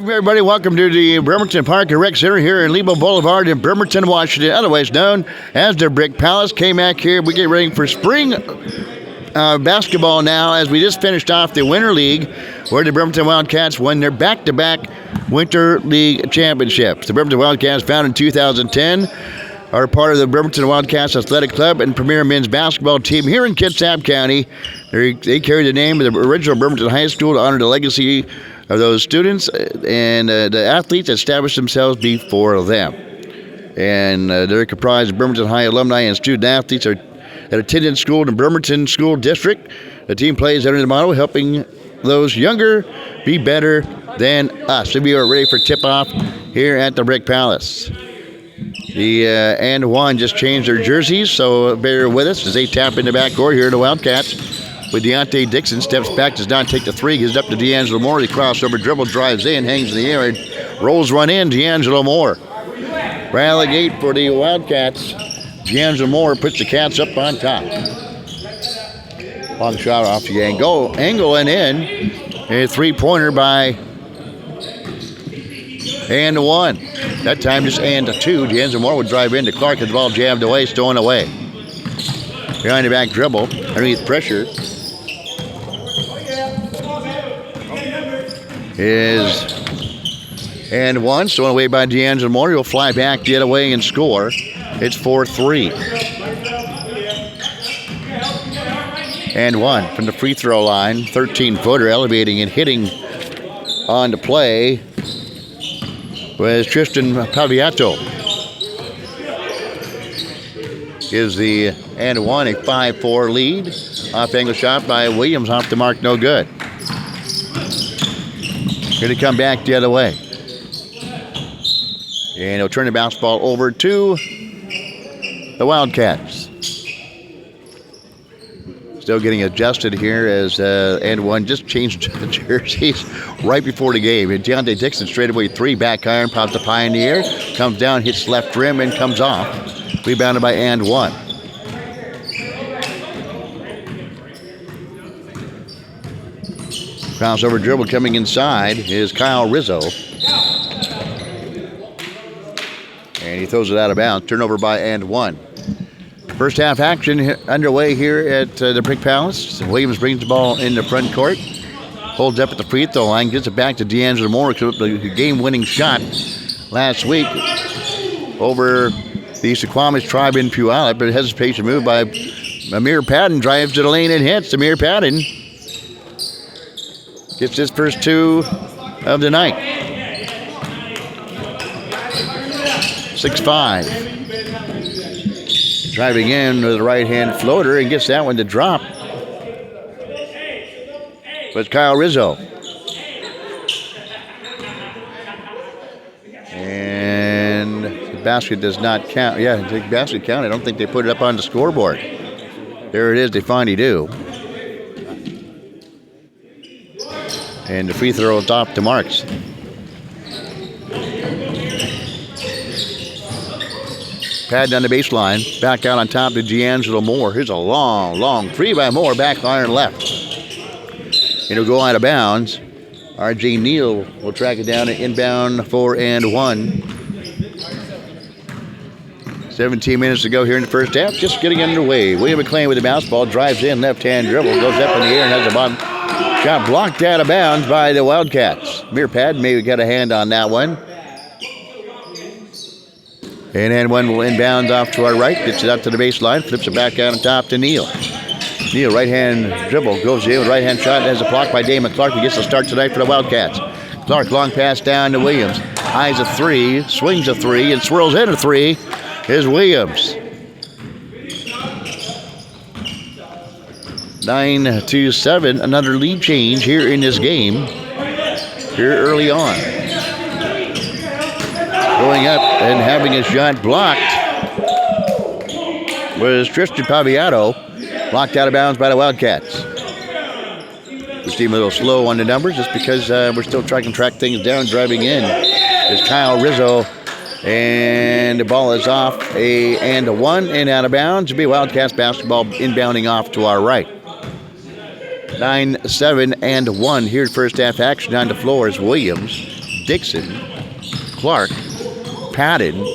Everybody, welcome to the Bremerton Park and Rec Center here in Lebo Boulevard in Bremerton, Washington, otherwise known as the Brick Palace. K-Mac here. We get ready for spring basketball now as we just finished off the Winter League where the Bremerton Wildcats won their back-to-back Winter League championships. The Bremerton Wildcats, founded in 2010, are part of the Bremerton Wildcats Athletic Club and premier men's basketball team here in Kitsap County. They carry the name of the original Bremerton High School to honor the legacy of those students and the athletes that established themselves before them. And they're comprised of Bremerton High alumni and student athletes that attended school in the Bremerton School District. The team plays under the motto, helping those younger be better than us. We are ready for tip-off here at the Brick Palace. The and one just changed their jerseys, so bear with us as they tap in the backcourt here in the Wildcats. With Deontay Dixon, steps back, does not take the three, gives it up to D'Angelo Moore. He crossover dribble, drives in, hangs in the air, and rolls one in. D'Angelo Moore. Rally gate for the Wildcats. D'Angelo Moore puts the Cats up on top. Long shot off the angle and in. A three-pointer by and one. That time just and two. D'Angelo Moore would drive into Clark as the ball jabbed away, stolen away. Behind the back dribble, underneath pressure. Is and one, stolen away by D'Angelo Moore. He'll fly back, get away, and score. It's 4-3. And one from the free throw line. 13-footer, elevating and hitting on the play was Tristan Paviato. Gives the and one a 5-4 lead. Off-angle shot by Williams, off the mark, no good. Here to come back the other way. And he'll turn the basketball over to the Wildcats. Still getting adjusted here as and one just changed jerseys right before the game. And Deontay Dixon straightaway three, back iron, pops the pie in the air, comes down, hits left rim, and comes off. Rebounded by and one. Crossover dribble coming inside is Kyle Rizzo. And he throws it out of bounds. Turnover by and one. First half action underway here at the Brick Palace. Williams brings the ball in the front court. Holds up at the free throw line. Gets it back to D'Angelo Moore. The game-winning shot last week over the Suquamish tribe in Puyallup. But hesitation move by Amir Patton. Drives to the lane and hits. Amir Patton gets his first two of the night. 6-5. Driving in with a right-hand floater and gets that one to drop. But Kyle Rizzo. And the basket does not count. Yeah, the basket count. I don't think they put it up on the scoreboard. There it is. They finally do. And the free throw is off to Marks. Pad down the baseline. Back out on top to D'Angelo Moore. Here's a long three by Moore. Back iron left. It'll go out of bounds. R.J. Neal will track it down and inbound for and one. 17 minutes to go here in the first half. Just getting underway. William McLean with the bounce ball. Drives in. Left-hand dribble. Goes up in the air and has the bottom. Got blocked out of bounds by the Wildcats. Amir Patton maybe got a hand on that one. And one will inbound off to our right. Gets it out to the baseline. Flips it back out on top to Neal. Neal, right-hand dribble. Goes in with right-hand shot. Has a block by Damon Clark. He gets the start tonight for the Wildcats. Clark, long pass down to Williams. Eyes a three. Swings a three. And swirls in a three. Is Williams. 9-7. Another lead change here in this game. Here early on. Going up and having a shot blocked was Tristan Paviato. Blocked out of bounds by the Wildcats. We seem a little slow on the numbers just because we're still trying to track things down. Driving in is Kyle Rizzo. And the ball is off and a one and out of bounds. It'll be Wildcats basketball inbounding off to our right. 9-7 and 1 here. First half action on the floor is Williams. Dixon, Clark, Patton,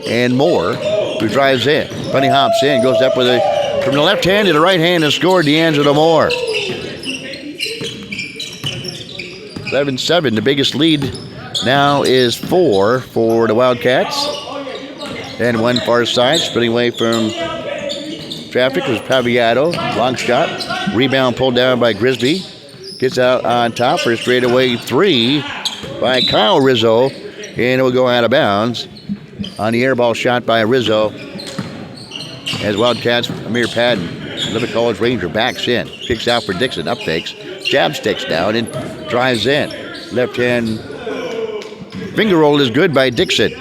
and Moore, who drives in. Bunny hops in, goes up with from the left hand to the right hand and scored D'Angelo Moore. 11-7, the biggest lead now is 4 for the Wildcats. And one far side, spinning away from traffic was Paviato. Long shot. Rebound pulled down by Grisby. Gets out on top for a straightaway 3 by Kyle Rizzo. And it will go out of bounds on the air ball shot by Rizzo. As Wildcats, Amir Patton, Lubbock College Ranger, backs in. Kicks out for Dixon. Up fakes. Jab sticks down and drives in. Left hand finger roll is good by Dixon.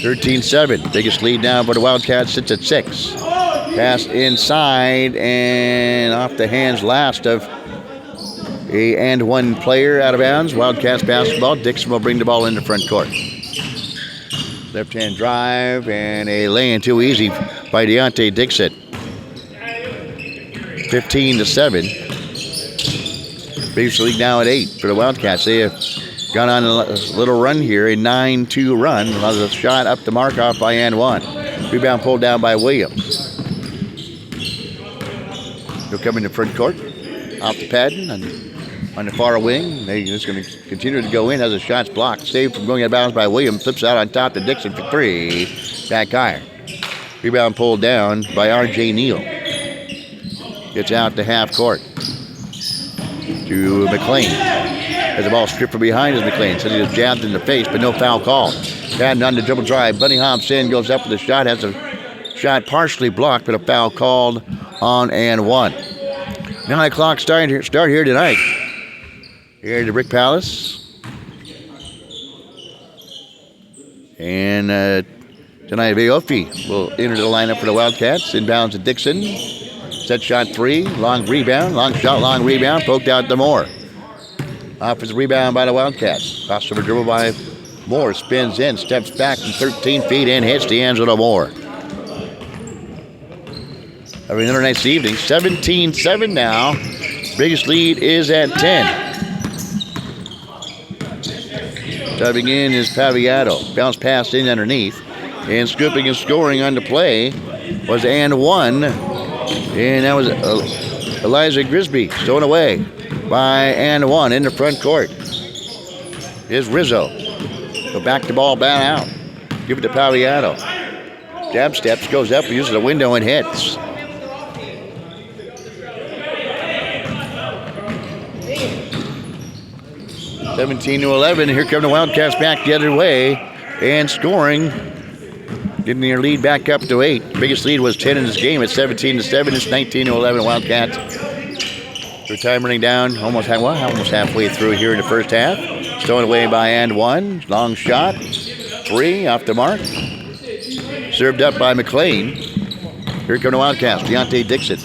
13-7. Biggest lead now for the Wildcats sits at 6. Pass inside and off the hands last of a and one player out of bounds. Wildcats basketball. Dixon will bring the ball into front court. Left hand drive and a lay-in too easy by Deontay Dixon. 15-7. Biggest lead now at 8 for the Wildcats. They have gone on a little run here, a 9-2 run. Another shot up the mark off by and one. Rebound pulled down by Williams. He'll come into front court. Off the Patton on the far wing. They're just going to continue to go in as the shot's blocked. Saved from going out of bounds by Williams. Flips out on top to Dixon for 3. Back higher. Rebound pulled down by R.J. Neal. Gets out to half court. To McLean. As the ball stripped from behind is McLean. Says he was jabbed in the face, but no foul call. Patton on the dribble drive. Bunny hops in, goes up with the shot. Has a shot partially blocked, but a foul called on and one. 9 o'clock start here tonight. Here at the Brick Palace. And tonight, Beofi will enter the lineup for the Wildcats. Inbounds to Dixon. Set shot 3. Long rebound. Long shot, long rebound. Poked out to Moore. Offensive rebound by the Wildcats. Crossover dribble by Moore. Spins in. Steps back from 13 feet and hits D'Angelo Moore. Having another nice evening. 17-7 now. Biggest lead is at 10. Diving in is Paviato. Bounce pass in underneath. And scooping and scoring on the play was and one. And that was Elijah Grisby stolen away by and one in the front court. Is Rizzo. Go back the ball back out. Give it to Paviato. Jab steps, goes up, uses the window and hits. (17-11). Here come the Wildcats back the other way and scoring. Getting their lead back up to 8. Biggest lead was 10 in this game at 17-7. It's 19-11 Wildcats. Their time running down almost halfway through here in the first half. Stolen away by and one. Long shot. 3 off the mark. Served up by McLean. Here come the Wildcats. Deontay Dixon.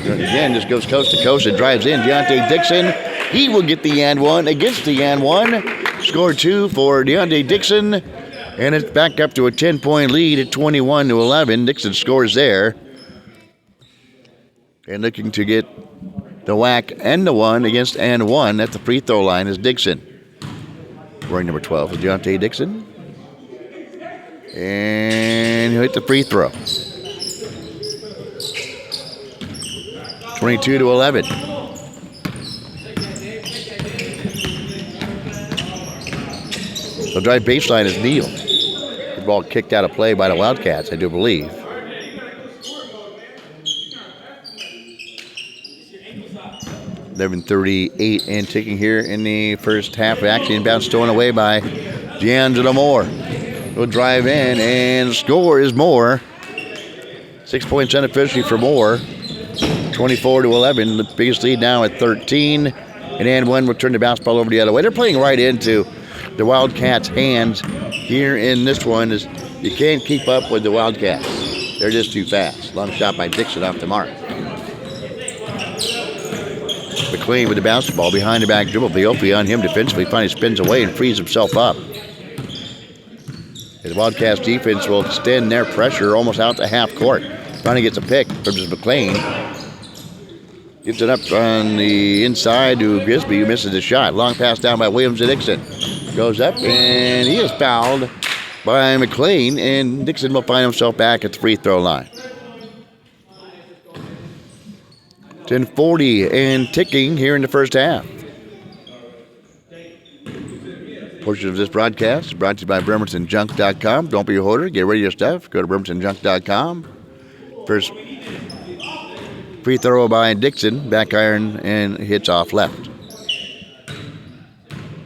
Again, just goes coast to coast and drives in. Deontay Dixon. He will get the and one against the and one. Score 2 for Deontay Dixon. And it's back up to a 10-point lead at 21-11. Dixon scores there. And looking to get the whack and the one against and one at the free throw line is Dixon. Wearing number 12 is Deontay Dixon. And he'll hit the free throw. 22-11. The drive baseline is Neal. The ball kicked out of play by the Wildcats, I do believe. .38 and ticking here in the first half. Actually, inbound stolen away by D'Angelo Moore. Will drive in and score is Moore. 6 points unofficially for Moore. 24-11. The biggest lead now at 13. And one will turn the basketball over the other way. They're playing right into the Wildcats' hands here in this one. Is you can't keep up with the Wildcats. They're just too fast. Long shot by Dixon off the mark. McLean with the basketball behind the back dribble. Beofi on him defensively. Finally spins away and frees himself up. The Wildcats defense will extend their pressure almost out to half court. Finally gets a pick from McLean. Gets it up on the inside to Grisby, who misses the shot. Long pass down by Williams to Dixon. Goes up, and he is fouled by McLean, and Dixon will find himself back at the free throw line. 10:40 and ticking here in the first half. Portion of this broadcast is brought to you by BremertonJunk.com. Don't be a hoarder. Get rid of your stuff. Go to BremertonJunk.com. First free throw by Dixon. Back iron and hits off left.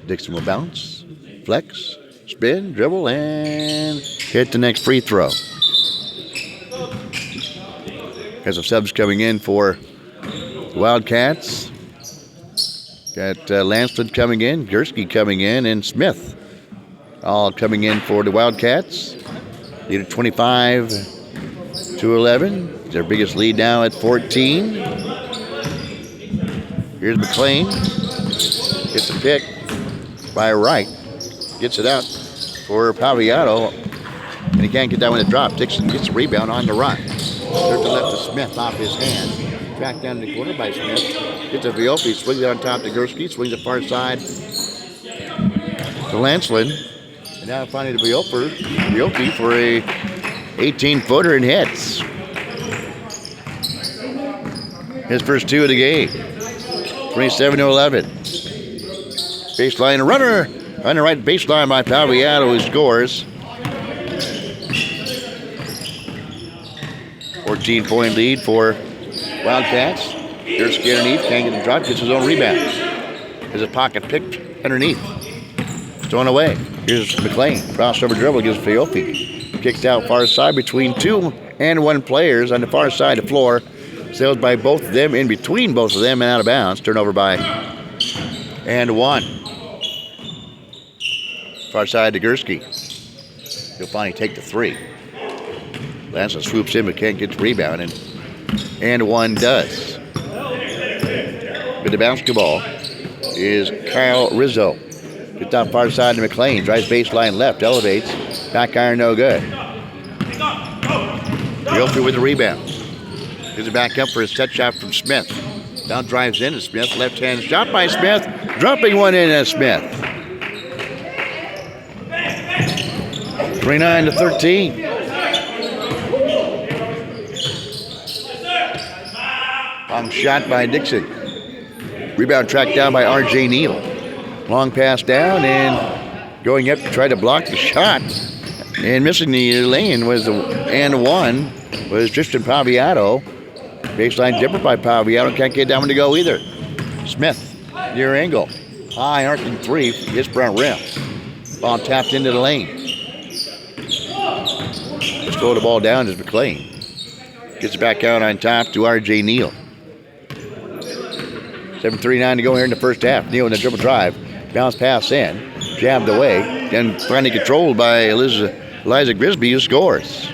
Dixon will bounce, flex, spin, dribble, and hit the next free throw. Got some subs coming in for the Wildcats. Got Lansland coming in, Gursky coming in, and Smith all coming in for the Wildcats. Lead at 25-11. Their biggest lead now at 14. Here's McLean. Gets a pick by Wright. Gets it out for Paviato. And he can't get that one to drop. Dixon gets a rebound on the run. There's the left to Smith off his hand. Tracked down the corner by Smith. Gets a Viopi. Swings it on top to Gursky. Swings the far side to Lansland. And now finding the Viopi for a 18-footer and hits. His first two of the game. 27-11. Baseline runner on the right baseline by Paviato, who scores. 14-point lead for Wildcats. Gursky underneath, can't get the drop, gets his own rebound. There's a pocket picked underneath. Thrown away. Here's McLean. Crossover dribble gives Viopi. Kicks out far side between 2 and 1 players on the far side of the floor. Sailed by both of them, in between both of them, and out of bounds. Turnover by and 1. Far side to Gursky. He'll finally take the 3. Lansland swoops in but can't get the rebound, and 1 does. With the basketball is Kyle Rizzo. Gets out far side to McLean. Drives baseline left, elevates. Back iron, no good. Viopi with the rebound. Gives it back up for a set shot from Smith. Down drives in to Smith. Left hand shot by Smith. Dropping one in at Smith. 29-13. Long shot by Dixon. Rebound tracked down by R.J. Neal. Long pass down and going up to try to block the shot. And missing the lane was the and 1 was Tristan Paviato. Baseline dipper by Paviato. Can't get that one to go either. Smith, near angle. High arcing 3. Hits front rim. Ball tapped into the lane. Let's throw the ball down as McLean. Gets it back out on top to R.J. Neal. 7:39 to go here in the first half. Neal in the dribble drive. Bounce pass in. Jabbed away. And finally controlled by Eliza Grisby, who scores.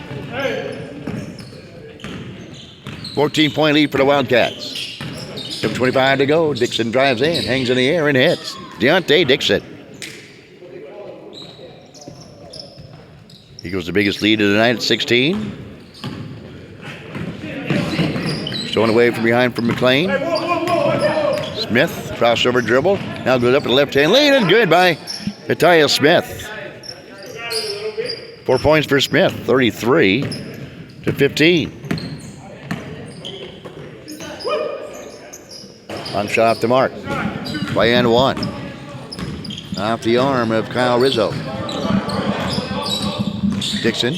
14-point lead for the Wildcats. 7:25 to go. Dixon drives in, hangs in the air, and hits. Deontay Dixon. Eagles the biggest lead of the night at 16. Stolen away from behind from McLean. Smith, crossover dribble. Now goes up to the left hand lane, and good by Atiah Smith. 4 points for Smith, 33-15. Long shot off the mark by and 1. Off the arm of Kyle Rizzo. Dixon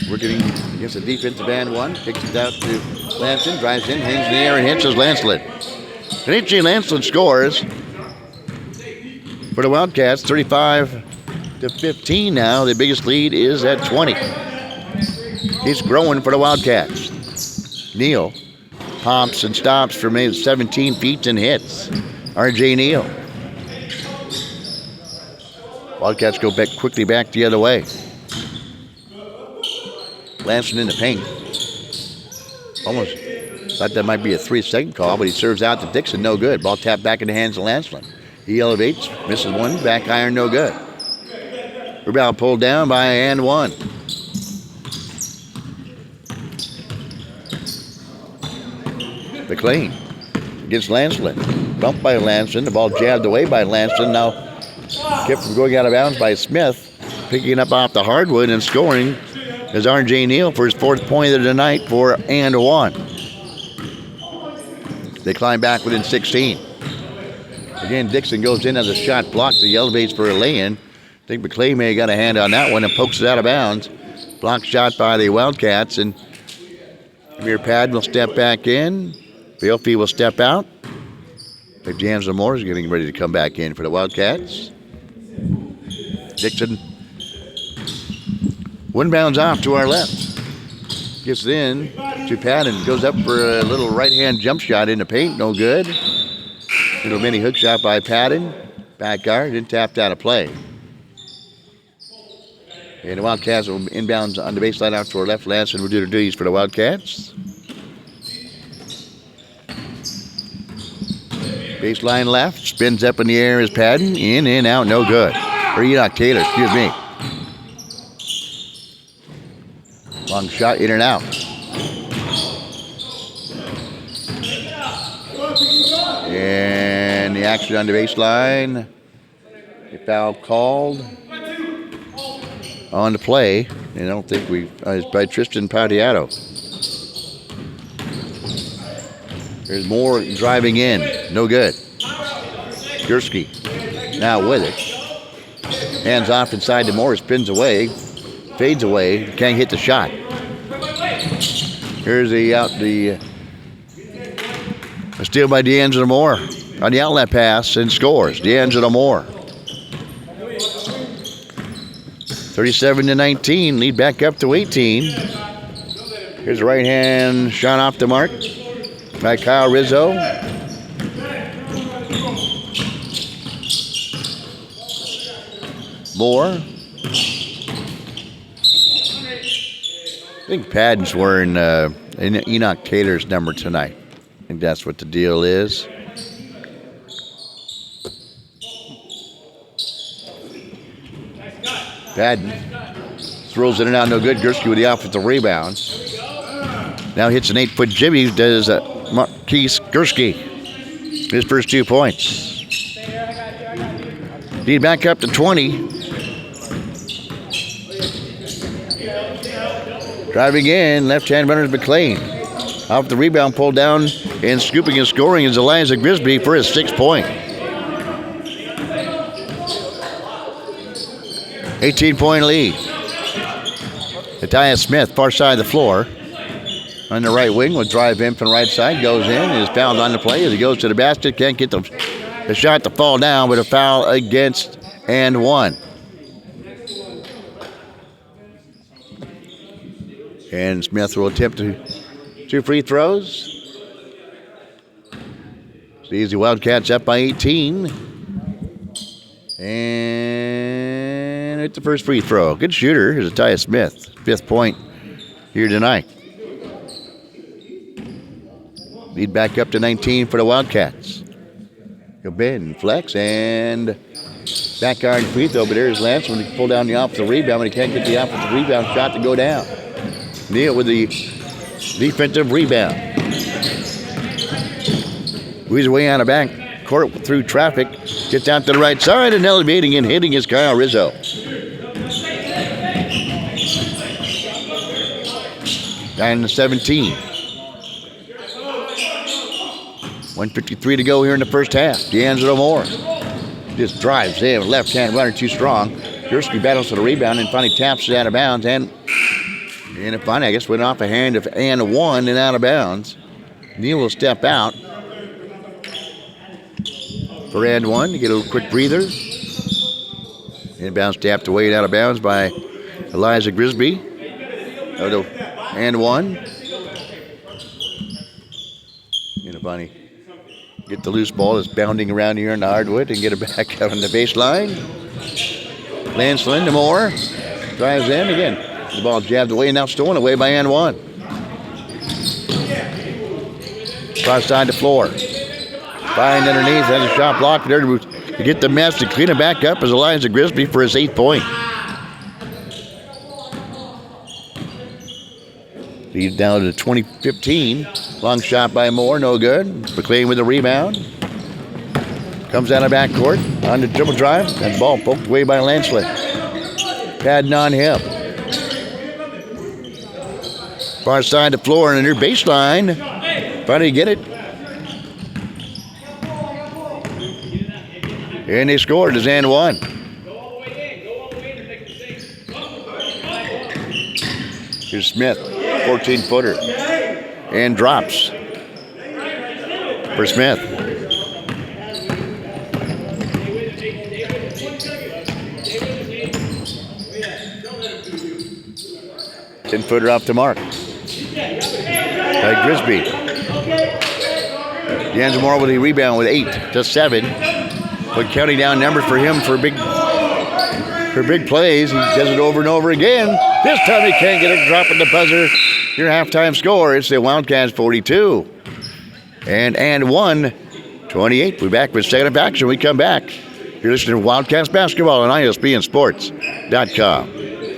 working against the defensive and 1. Kicks it out to Lansland. Drives in, hangs in the air, and hits as Lansland. Kenichi Lansland scores for the Wildcats, 35-15 now. The biggest lead is at 20. He's growing for the Wildcats. Neal pops and stops for maybe 17 feet and hits. R.J. Neal. Wildcats go back quickly back the other way. Lansland in the paint. Almost thought that might be a 3-second call, but he serves out to Dixon, no good. Ball tapped back in the hands of Lansland. He elevates, misses one, back iron, no good. Rebound pulled down by and 1. McLean against Lansland. Bumped by Lansland. The ball jabbed away by Lansland. Now kept from going out of bounds by Smith. Picking up off the hardwood and scoring is R.J. Neal for his 4th point of the night for and one. They climb back within 16. Again, Dixon goes in as a shot blocked. He elevates for a lay-in. I think McLean may have got a hand on that one and pokes it out of bounds. Block shot by the Wildcats, and Amir Padden will step back in. Bielfie will step out. D'Angelo Moore is getting ready to come back in for the Wildcats. Dixon inbounds off to our left. Gets it in to Padden. Goes up for a little right-hand jump shot in the paint. No good. Little mini hook shot by Padden. Back guard. Then tapped out of play. And the Wildcats will inbounds on the baseline out to our left. Lansland will do their duties for the Wildcats. Baseline left. Spins up in the air is Padden. In and out. No good. Or Enoch Taylor, excuse me. Long shot, in and out. And the action on the baseline. A foul called on the play. And I don't think it's by Tristan Patiato. There's Moore driving in. No good. Gursky now with it. Hands off inside to Moore. Spins away. Fades away. Can't hit the shot. Here's a steal by D'Angelo Moore on the outlet pass and scores. D'Angelo Moore. 37-19. Lead back up to 18. Here's a right hand shot off the mark by Kyle Rizzo. Moore. I think Padden's wearing Enoch Taylor's number tonight. I think that's what the deal is. Padden throws it in and out, no good. Gursky with the offensive rebound. Now hits an 8-foot jimmy, does Marquise Gursky. His first 2 points. Lead back up to 20. Driving in, left-hand runner is McLean. Off the rebound, pulled down, and scooping and scoring is Eliza Grisby for his 6th point. 18-point lead. Atiah Smith, far side of the floor. On the right wing, will drive in from the right side, goes in, and is fouled on the play as he goes to the basket. Can't get the shot to fall down, but a foul against and one. And Smith will attempt 2 free throws. Sees the Wildcats up by 18. And at the first free throw. Good shooter is Atiah Smith. 5th point here tonight. Lead back up to 19 for the Wildcats. Go bend, flex, and back guard free throw. But there's Lance when he pulled down the offensive rebound, but he can't get the offensive rebound shot to go down. Neal with the defensive rebound. Weaves away on the back court through traffic. Gets out to the right side and elevating and hitting is Kyle Rizzo. Down to 17. 1:53 to go here in the first half. D'Angelo Moore just drives in. Left-hand runner too strong. Gursky battles for the rebound and finally taps it out of bounds. And it finally, I guess, went off a hand of and one and out of bounds. Neal will step out for and one to get a little quick breather. Inbounds tapped away and out of bounds by Eliza Grisby. And one. And if finally get the loose ball that's bounding around here in the hardwood and get it back out on the baseline. Lansland to Moore. Drives in again. The ball jabbed away and now stolen away by and one. Cross side to floor. Find underneath, has a shot blocked there to get the mess to clean it back up as Eliza Grisby for his 8th point. Lead down to 20-15. Long shot by Moore, no good. McLean with the rebound. Comes out of backcourt on the dribble drive. And ball poked away by Lansley. Padding on him. Far side of the floor and a near baseline. Finally get it. And they scored as and one. Here's Smith, 14-footer. And drops for Smith. Ten-footer off the mark. Grisby. Moore with a rebound with 8-7. But counting down numbers for him for big plays. He does it over and over again. This time he can't get a drop at the buzzer. Your halftime score is the Wildcats 42. And 1-28. We're back with second half action. We come back. You're listening to Wildcats Basketball on ISBNSports.com.